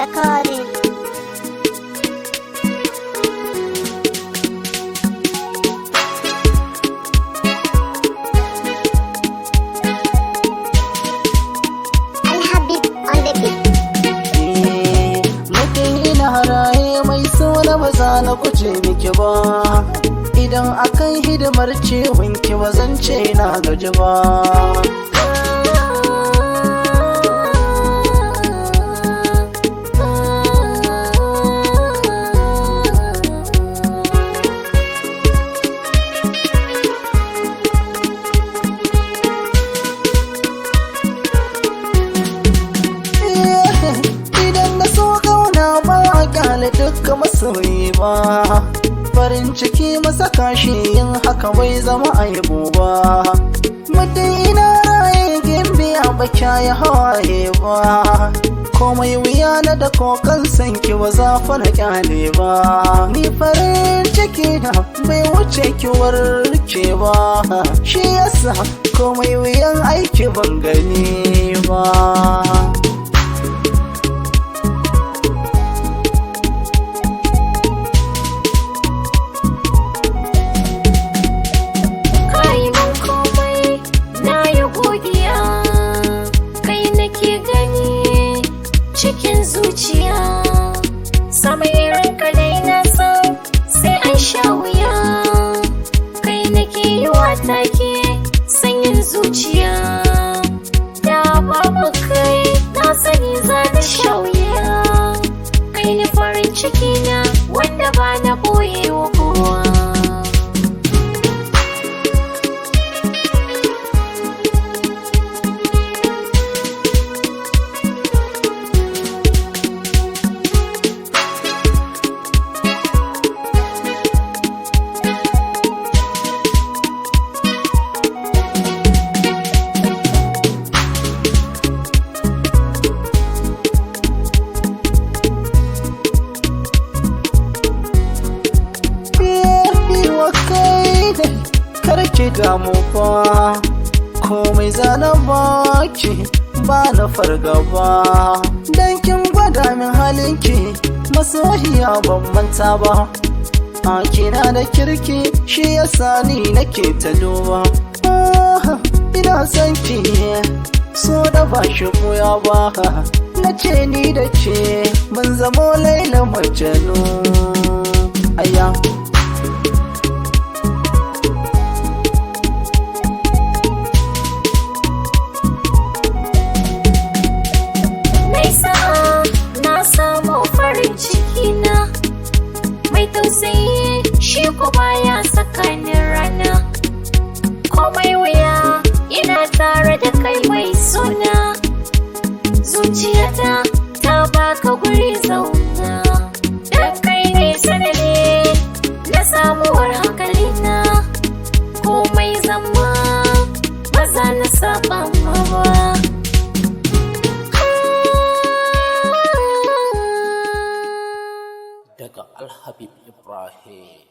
recording. Al-Habib on the beat. Mutum ina haraye mai suna ba za na guje miki ba. Idan akan hidimar ciwon ki ba zan ce na gaji ba. Dukka masoyi ba farin ciki masa kashi yin haka bai zama aibu ba. Muddin ina raye gimbiya ba kyaye hawaye ba, komai wuya na da kokan sanki ba za fa na kyale ba. Ni farin ciki na bai wuce ki warke ba, shi yasa komai wuyan aiki ban gani ba. Cikin zuciya sama irin ka dai na san sai an sha wuya. Kai nake yi wa take sanyin zuciya, da babu kai na sani za na sha wuya. Kai ne farin ciki na wanda ba na boye wa kowa. Karki damu fa komai zana baki ba na fargaba, dan kin gwada min halinki masoyiya ban manta ba. A kina da kirki shi yasa ni nake ta duba. Ina son ki so da ba shi koya ba, na ce ni da ke mun zamo Laila Majnun. Aya tausayi shi ko baya tsakanin rana. Komai wuya ina tare da kai mai suna, zuciyata ta baka guri zauna. Dan kai ne sanadi na samuwar hankalina, komai zama maza na saba ma ba. daga Al-Habib Ibrahim.